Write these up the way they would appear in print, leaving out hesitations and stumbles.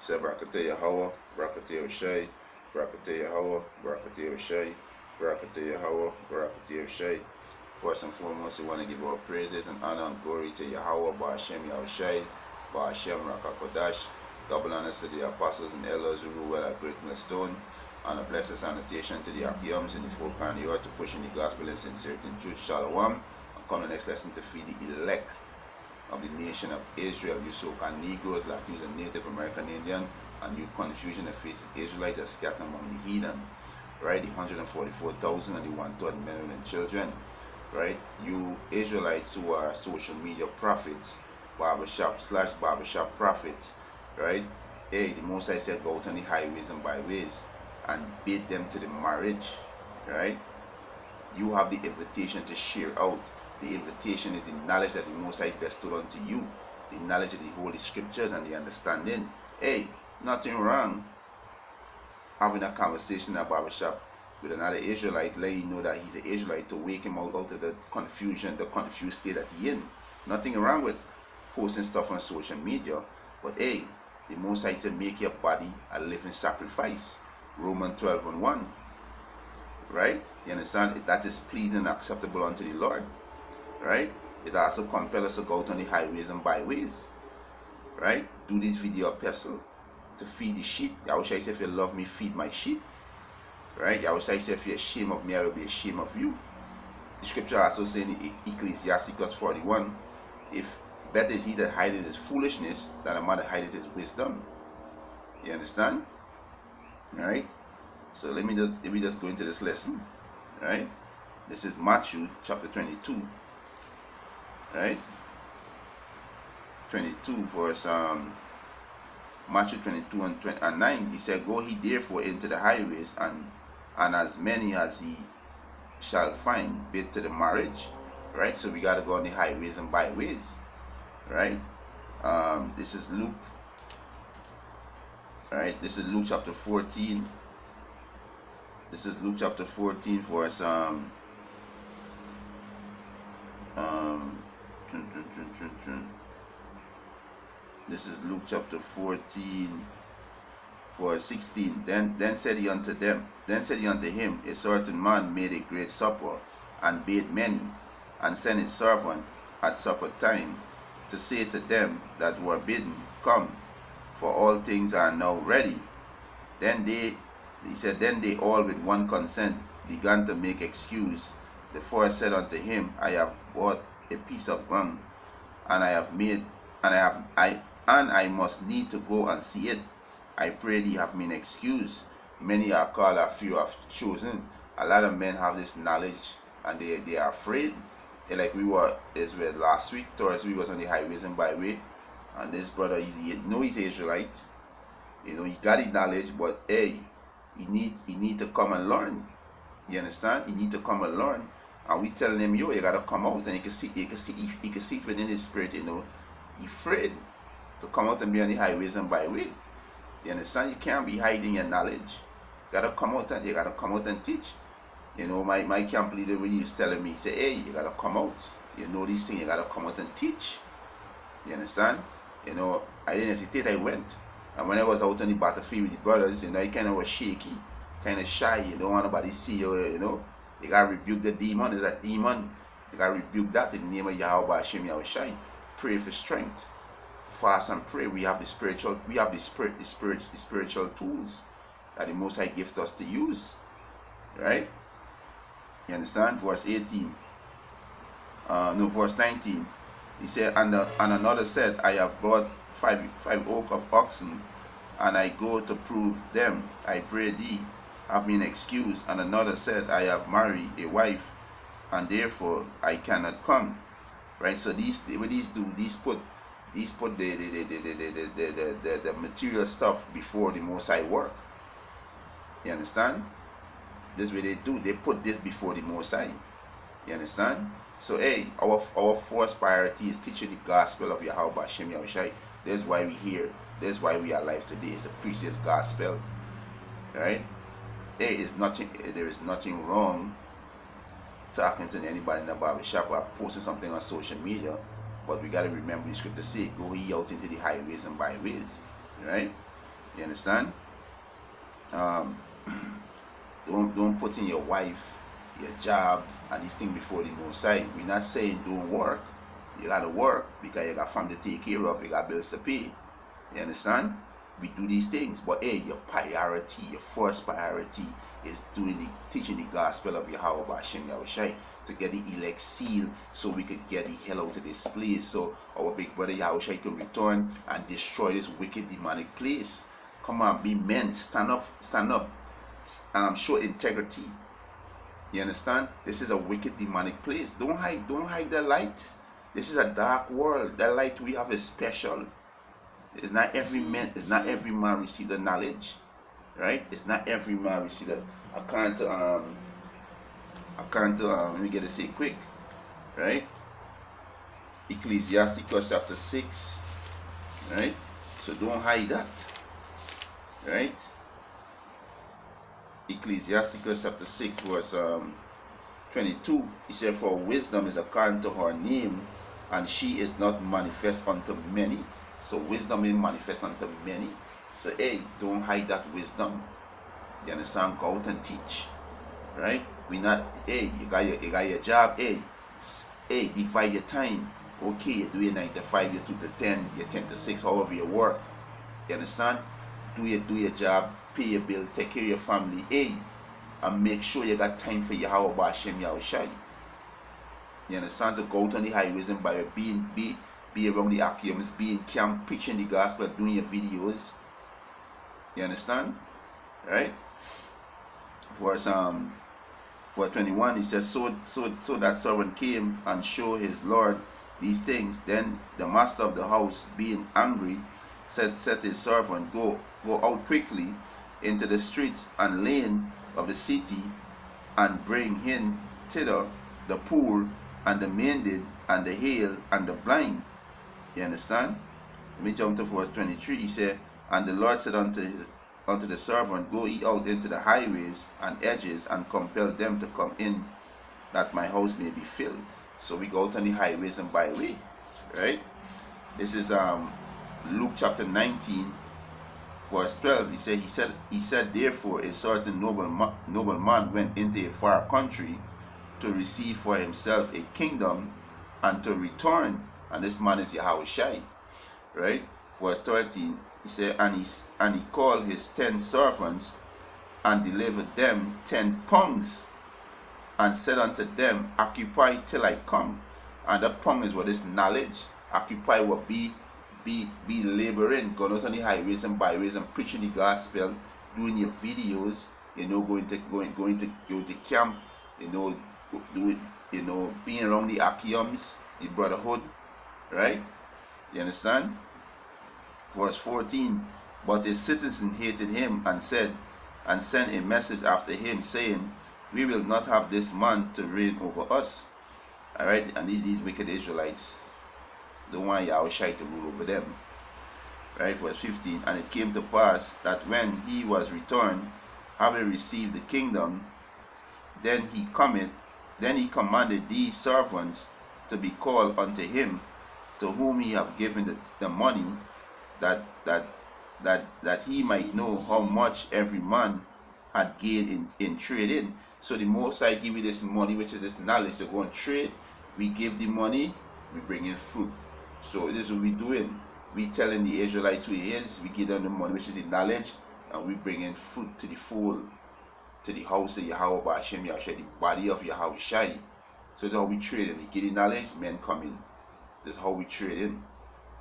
Say Barakateh Yahweh, Barakateh Shai, Barakateh Yahweh, Barakateh Shai, Barakateh Yahweh, Barakateh Shai. First and foremost, we want to give our praises and honor and glory to Yahweh, Ba'ashem Yahushai, Ba'ashem Rakakodash. Double honors to the apostles and elders who rule well at Great Millstone, and a blessed sanitation to the Akiyams in the folk and the earth to pushing the gospel in sincerity and truth. Shalom. And come the next lesson to feed the elect of the nation of Israel, you so-called Negroes, Latinos, and Native American Indian, and you confusion that faces Israelites that scattered among the heathen, right? The 144,000 and the 1/3 men and children, right? You Israelites who are social media prophets, barbershop prophets, right? Hey, the Most High said go out on the highways and byways and bid them to the marriage, right? You have the invitation to share out. The invitation is the knowledge that the Most High bestowed unto you, the knowledge of the Holy Scriptures and the understanding. Hey, nothing wrong having a conversation in a barbershop with another Israelite, letting you know that he's an Israelite, to wake him out of the confusion, the confused state that he's in. Nothing wrong with posting stuff on social media, but hey, the Most High said make your body a living sacrifice. Romans 12:1. Right? You understand? That is pleasing and acceptable unto the Lord. Right? It also compels us to go out on the highways and byways. Right? Do this video epistle to feed the sheep. Yahushua said, if you love me, feed my sheep. Right? Yahushua said, if you're ashamed of me, I will be ashamed of you. The scripture also says in Ecclesiastes 41, if better is he that hideth his foolishness than a man that hideth his wisdom. You understand? Right? So let me just go into this lesson. Right? This is Matthew chapter 22. Right? 22 verse Matthew 22 and 9. He said, go he therefore into the highways and as many as he shall find, bid to the marriage. Right? So we got to go on the highways and byways. Right? This is Luke. Right? This is Luke chapter 14. This is Luke chapter 14 verse this is Luke chapter 14 verse 16. Then said he unto him, a certain man made a great supper, and bade many, and sent his servant at supper time to say to them that were bidden, come, for all things are now ready. Then they all with one consent began to make excuse. The first said unto him, I have bought a piece of ground, and I must need to go and see it. I pray thee have me an excuse. Many are called, a few are chosen. A lot of men have this knowledge and they are afraid. Like we were Israel last week, Thursday we was on the highways and byway, and this brother, he's Israelite. You know, he got the knowledge, but hey, he need to come and learn. You understand? He need to come and learn. And we telling him, yo, you gotta come out, and you can see it within his spirit, you know, he's afraid to come out and be on the highways and byway. You understand? You can't be hiding your knowledge. You gotta come out and teach. You know, my camp leader, when he was telling me, he said, hey, you gotta come out. You know these things, you gotta come out and teach. You understand? You know, I didn't hesitate, I went. And when I was out on the battlefield with the brothers, you know, I kind of was shaky, kind of shy. You don't want nobody to see you, you know. You gotta rebuke the demon. There's a demon. You gotta rebuke that in the name of Yahweh Ba'ashem Yahushai. Pray for strength. Fast and pray. We have the spiritual tools that the Most High gift us to use. Right? You understand? Verse 18. Verse 19. He said, and another said, I have brought five yoke of oxen, and I go to prove them. I pray thee have me an excuse. And another said, I have married a wife, and therefore I cannot come. Right? So these put the material stuff before the Most High work. You understand? This is what they do. They put this before the Most High. You understand? So hey, our first priority is teaching the gospel of Yahweh Ba'ashem Yahushai. That's why we're here. That's why we are alive today, is to preach this gospel. Right? There is nothing wrong talking to anybody in the barbershop or posting something on social media, but we got to remember the scripture say, go ye out into the highways and byways. Right? You understand? Um, don't put in your wife, your job, and this thing before the Most High. We're not saying don't work. You gotta work because you got family to take care of. You got bills to pay. You understand? We do these things, but hey, your priority, your first priority is teaching the gospel of Yahweh B'Shem Yahushai to get the elect seal so we could get the hell out of this place, so our big brother Yahushai could return and destroy this wicked demonic place. Come on, be men, stand up, show integrity. You understand? This is a wicked demonic place. Don't hide the light. This is a dark world. The light we have is special. It's not every man receive the knowledge, right? It's not every man receive that. I can't let me get it say quick, right? Ecclesiasticus chapter 6, right? So don't hide that, right? Ecclesiasticus chapter 6 verse 22, he said, for wisdom is according to her name, and she is not manifest unto many. So wisdom is manifest unto many. So hey, don't hide that wisdom. You understand? Go out and teach, right? We not, hey, you got your job, hey, divide your time. Okay, you do your 9 to 5, you 2 to 10, you 10 to 6, however you work. You understand? Do your job, pay your bill, take care of your family, hey, and make sure you got time for Yahweh B'Shem Yahushai. You understand? To go out on the highways and by be around the Akiums, be in camp, preaching the gospel, doing your videos. You understand? Right? Verse 21, he says, so that servant came and showed his Lord these things. Then the master of the house, being angry, said his servant, go out quickly into the streets and lane of the city, and bring in thither the poor and the maimed and the hale and the blind. You understand? Let me jump to verse 23. He said, and the Lord said unto the servant, go ye out into the highways and edges, and compel them to come in, that my house may be filled. So we go out on the highways and byway, right? This is Luke chapter 19 verse 12. He said therefore a certain nobleman went into a far country to receive for himself a kingdom and to return. And this man is Yahushai, right? Verse 13, he said, and he called his 10 servants and delivered them 10 pounds, and said unto them, occupy till I come. And that pound is what is knowledge. Occupy what be laboring, going out on the highways and byways and preaching the gospel, doing your videos, you know, going to camp, you know, do it, you know, being around the Akiums, the brotherhood, right? You understand? Verse 14, but his citizen hated him and sent a message after him, saying, we will not have this man to reign over us. All right, and these wicked Israelites don't want Yahushai to rule over them. Right, verse 15, and it came to pass that when he was returned, having received the kingdom, then he commanded these servants to be called unto him, to whom he have given the money, that he might know how much every man had gained in trading. So the Most High give you this money, which is this knowledge, to go and trade. We give the money, we bring in fruit. So this is what we're doing. We telling the Israelites who he is, we give them the money, which is the knowledge, and we bring in fruit to the fold, to the house of Yahweh B'Shem Yahushai, the body of Yahushai. So that's how we trade in. We get the knowledge, men come in. That's how we trade in,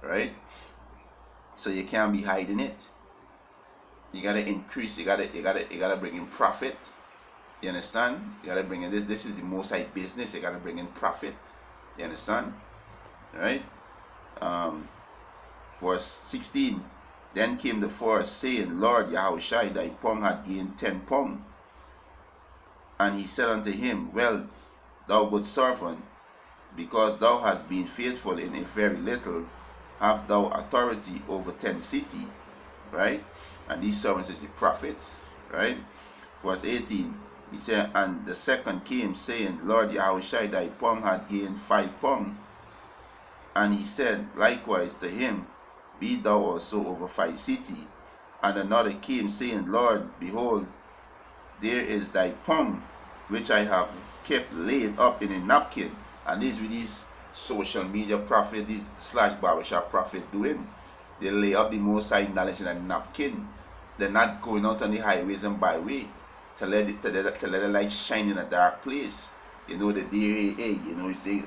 right? So you can't be hiding it. You gotta increase. You gotta bring in profit. You understand? You gotta bring in this. This is the Most High business. You gotta bring in profit. You understand? Right? Verse 16. Then came the first, saying, Lord Yahushai, thy pound had gained 10 pounds. And he said unto him, well, thou good servant, because thou hast been faithful in a very little, have thou authority over 10 cities, right? And these servants is the prophets, right? Verse 18, he said, and the second came, saying, Lord Yahushai, thy pound had gained 5 pounds. And he said likewise to him, be thou also over 5 cities. And another came, saying, Lord, behold, there is thy pound, which I have kept laid up in a napkin. And this with these social media prophet, these slash barbershop prophet doing. They lay up the most high knowledge in a napkin. They're not going out on the highways and byway to let the light shine in a dark place. You know, the day, you know, it's they,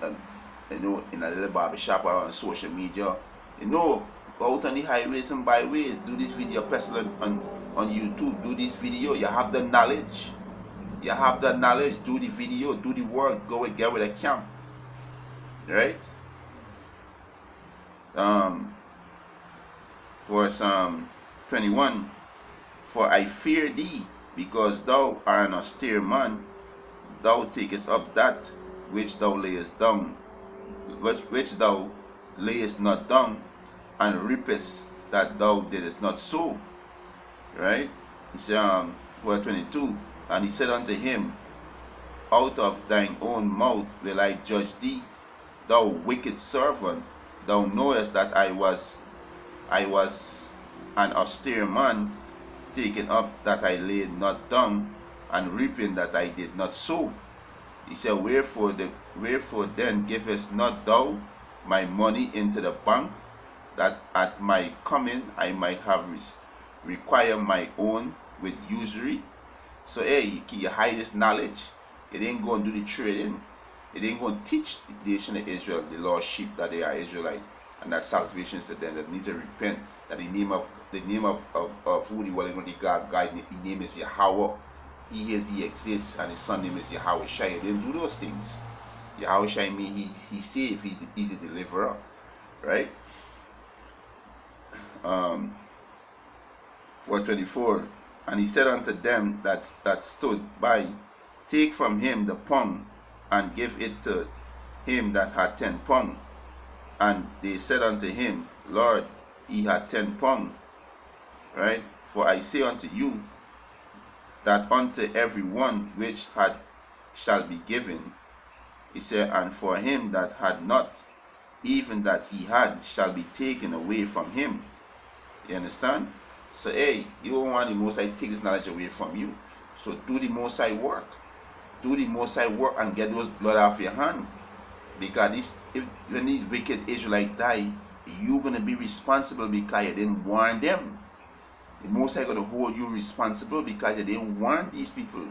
you know, in a little barbershop or on social media. You know, go out on the highways and byways, do this video, personal on YouTube, do this video. You have the knowledge. You have the knowledge, do the video, do the work, go and get with a camp. Right? Verse 21. For I fear thee, because thou art an austere man, thou takest up that which thou layest down, which thou layest not down, and reapest that thou didst not sow. Right? He said, verse 22, and he said unto him, out of thine own mouth will I judge thee, thou wicked servant. Thou knowest that I was an austere man, taking up that I laid not down, and reaping that I did not sow. He said, wherefore then givest not thou my money into the bank, that at my coming I might have require my own with usury? So hey, you hide this knowledge. It ain't going to do the trading. It ain't going to teach the nation of Israel, the lost sheep, that they are Israelite, and that salvation is to them, that need to repent, that the name of who the God, the name is Yahweh. He is, he exists, and his son name is Yahweh Shai. He didn't do those things. Yahweh Shai means he saved, he's a deliverer. Right? Verse 24. And he said unto them that stood by, take from him the pound, and give it to him that had 10 pounds. And they said unto him, Lord, he had 10 pounds. Right? For I say unto you, that unto every one which had shall be given. He said, and for him that had not, even that he had shall be taken away from him. You understand? So hey, you don't want the Most High take this knowledge away from you. So do the Most High work. Do the Most High work and get those blood off your hand. Because when these wicked Israelites die, you're going to be responsible because you didn't warn them. The Most High going to hold you responsible because you didn't warn these people.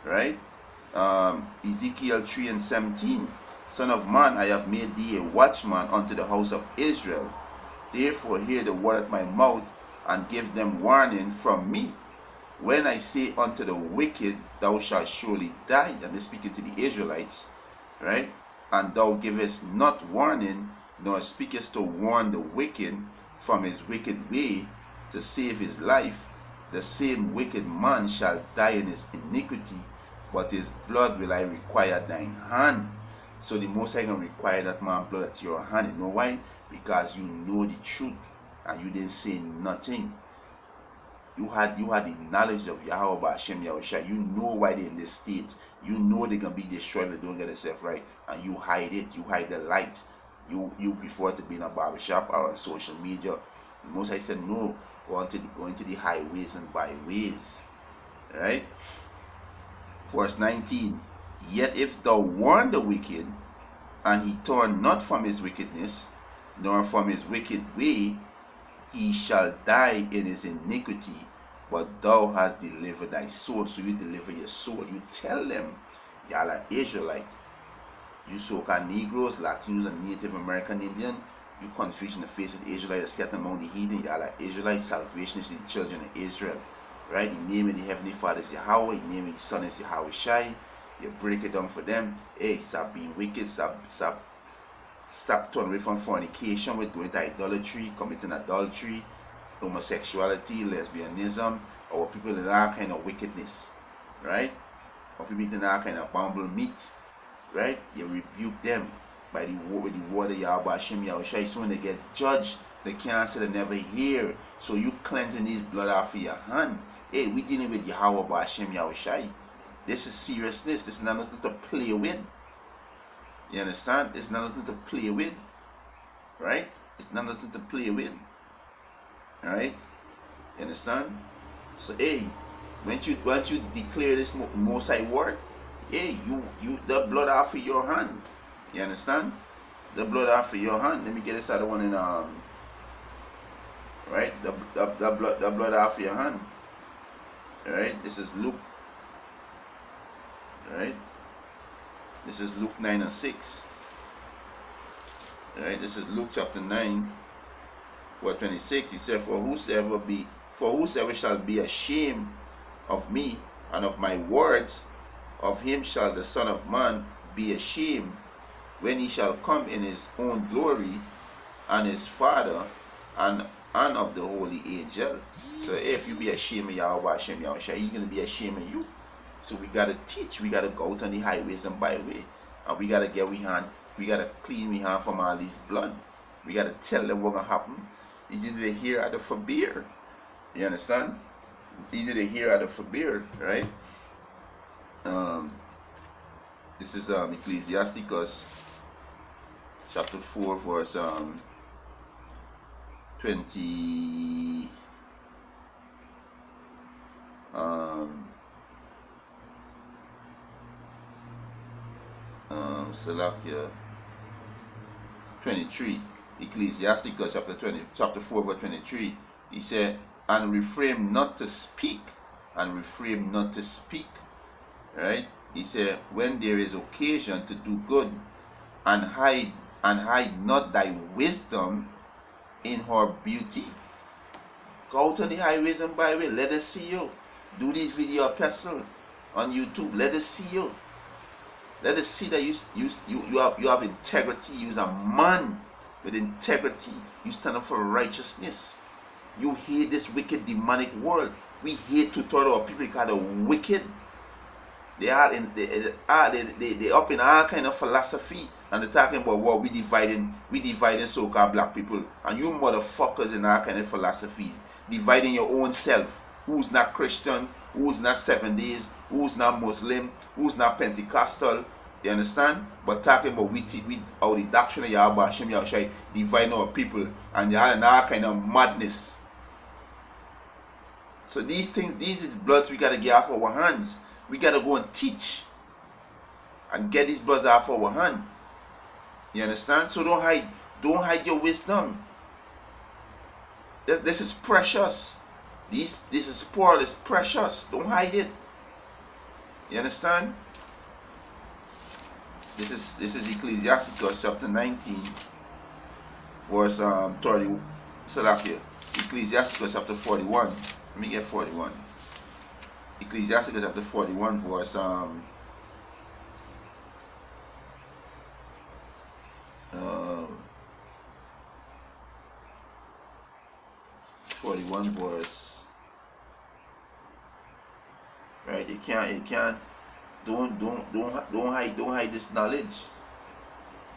Right? Ezekiel 3:17. Son of man, I have made thee a watchman unto the house of Israel. Therefore hear the word of my mouth, and give them warning from me. When I say unto the wicked, thou shalt surely die, and they're speaking to the Israelites, right? And thou givest not warning, nor speakest to warn the wicked from his wicked way, to save his life, the same wicked man shall die in his iniquity, but his blood will I require thine hand. So the Most High going to require that man's blood at your hand. You know why? Because you know the truth, and you didn't say nothing. You had the knowledge of Yahweh Hashem Yahushua. You know why they're in this state. You know they're gonna be destroyed if they don't get themselves right, and you hide it. You hide the light. You prefer to be in a barbershop or on social media. The Most High said no. Go into the highways and byways. Right? Verse 19. Yet if thou warn the wicked, and he turn not from his wickedness, nor from his wicked way, he shall die in his iniquity, but thou hast delivered thy soul. So you deliver your soul. You tell them, y'all are Israelite. You so-called Negroes, Latinos, and Native American Indian, you confuse in the face of the Israelites, scattered among the heathen. Y'all are Israelite. Salvation is to the children of Israel. Right? The name of the Heavenly Father is Yahweh. The name of His Son is Yahweh Shai. You break it down for them. Hey, stop being wicked. Stop turning away from fornication, with going to idolatry, committing adultery, homosexuality, lesbianism, or people in all kind of wickedness, right? Or people eating all kind of bumble meat, right? You rebuke them by the word of Yahweh Hashem Yahushua. So when they get judged, they can't say they never hear. So you cleansing these blood off of your hand. Hey, we dealing with Yahweh Hashem Yahushua. This is seriousness. This is not nothing to play with. You understand? It's not nothing to play with. Right? It's not nothing to play with. Alright? You understand? So hey, once you declare this most high word, hey, you the blood off of your hand. You understand? The blood off of your hand. Let me get this other one in right? The blood off of your hand. Right? This is Luke. Right? This is Luke 9 and 6. Right? This is Luke chapter 9, verse 26. He said, For whosoever shall be ashamed of me and of my words, of him shall the Son of Man be ashamed when he shall come in his own glory and his Father and of the holy angel. So if you be ashamed of Yahweh Hashem Yahushua, he's going to be ashamed of you. So we got to teach. We got to go out on the highways and byway. And we got to get we hand. We got to clean we hand from all this blood. We got to tell them what's going to happen. It's either they hear or they forbear. You understand? It's either they hear or they forbear, right? This is Ecclesiasticus chapter 4 verse 20 Salakia 23. Ecclesiasticus chapter 4 verse 23. He said, and refrain not to speak, right? He said, when there is occasion to do good, and hide not thy wisdom in her beauty. Go out on the highways and byway, let us see you. Do this video epistle on YouTube, let us see you. Let us see that you have integrity. You are a man with integrity. You stand up for righteousness. You hate this wicked demonic world. We hate to tell our people because they're wicked. They are up in all kind of philosophy, and they're talking about what we dividing so-called black people, and you motherfuckers in all kind of philosophies, dividing your own self. Who's not Christian? Who's not 7 days? Who's not Muslim? Who's not Pentecostal? You understand? But talking about we our the doctrine of Yahweh Hashem Yahushua, dividing our people, and they are in all kind of madness. So these things, these is bloods we gotta get off our hands. We gotta go and teach and get these bloods off our hand. You understand? So don't hide your wisdom. This is precious. This is pearl, is precious. Don't hide it. You understand? This is Ecclesiasticus chapter 19, verse 30. Salakia. Ecclesiasticus chapter 41. Let me get 41. Ecclesiasticus chapter 41, verse 41 verse. Right, you can't. Don't hide this knowledge.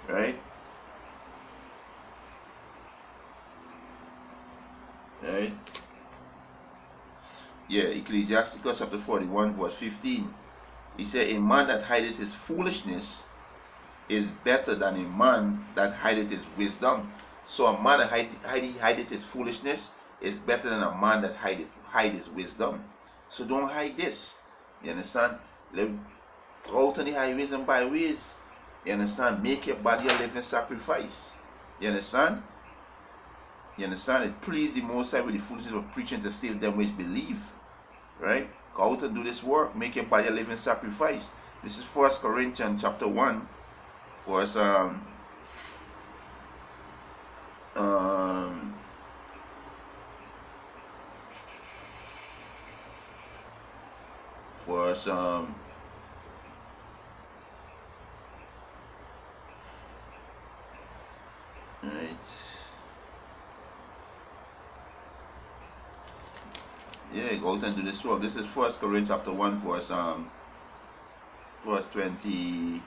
Right. Right. Yeah, Ecclesiasticus chapter 41 verse 15. He said, a man that hideth his foolishness is better than a man that hideth his wisdom. So a man that hideth his foolishness is better than a man that hide his wisdom. So don't hide this. You understand? Go out on the highways and byways. You understand? Make your body a living sacrifice. You understand? You understand? It please the Most High with the foolishness of preaching to save them which believe. Right? Go out and do this work. Make your body a living sacrifice. This is 1 Corinthians chapter 1. Verse yeah, go out and do this work. This is 1 Corinthians chapter 1, verse 20.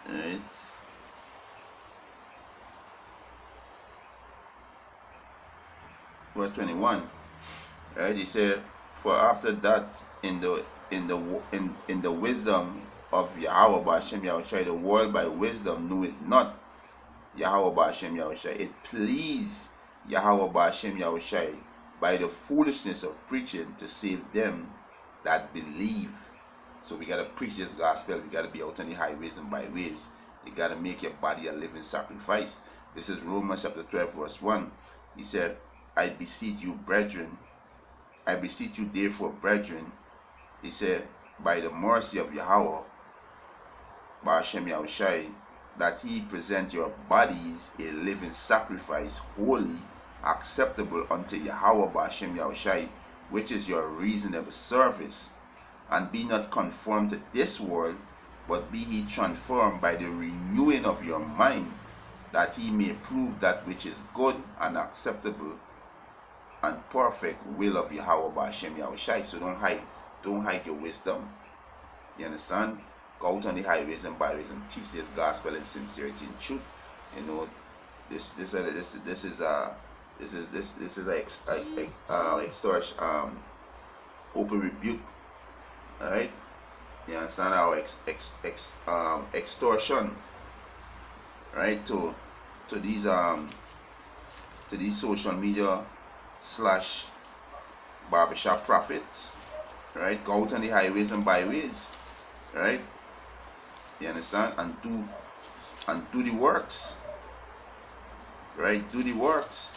Right. Verse 21. Right, he said, for after that in the wisdom of Yahweh Ba'ashem Yahushai, the world by wisdom knew it not. Yahweh Ba'ashem Yahushai. It pleased Yahweh Ba'ashem Yahushai by the foolishness of preaching to save them that believe. So we got to preach this gospel. We got to be out on the highways and byways. You got to make your body a living sacrifice. This is Romans chapter 12 verse 1. He said, I beseech you, brethren. I beseech you, therefore, brethren. He said, by the mercy of Yahweh, Ba'ashem Yahushai, that he present your bodies a living sacrifice, holy, acceptable unto Yahweh Ba'ashem Yahushai, which is your reasonable service. And be not conformed to this world, but be ye transformed by the renewing of your mind, that he may prove that which is good and acceptable and perfect will of Yahweh Ba'ashem Yahushai. So don't hide your wisdom. You understand? Go out on the highways and byways and teach this gospel in sincerity and truth. You know, this is exhort, open rebuke. All right, you understand? Our extortion, right, to these social media / barbershop prophets, right? Go out on the highways and byways, right? You understand? And do the works, right? Do the works.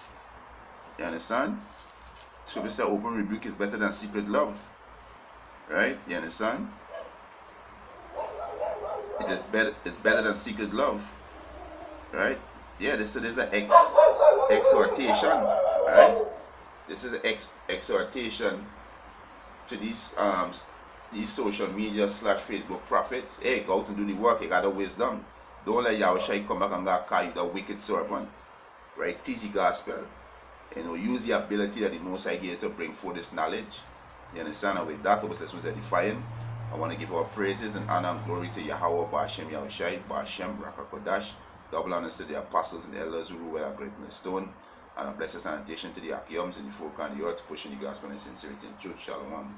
You understand? Scripture says open rebuke is better than secret love, right? You understand? It's better than secret love, right? Yeah, this is an exhortation, right? This is an exhortation to these social media / Facebook prophets. Hey, go out and do the work. You got the wisdom. Don't let Yahushua come back and call you the wicked servant, right? Teach the gospel. You know, use the ability that the Most High gave to bring forth this knowledge. You understand? And with that, this was edifying. I want to give our praises and honor and glory to Yahweh Ba'ashem Yahushai, Ba'ashem Rakakodash. Double honors to the apostles and elders who rule at Great Millstone. And a blessed sanitation to the Akiums and the folk on the earth, pushing the gospel in sincerity and truth. Shalom.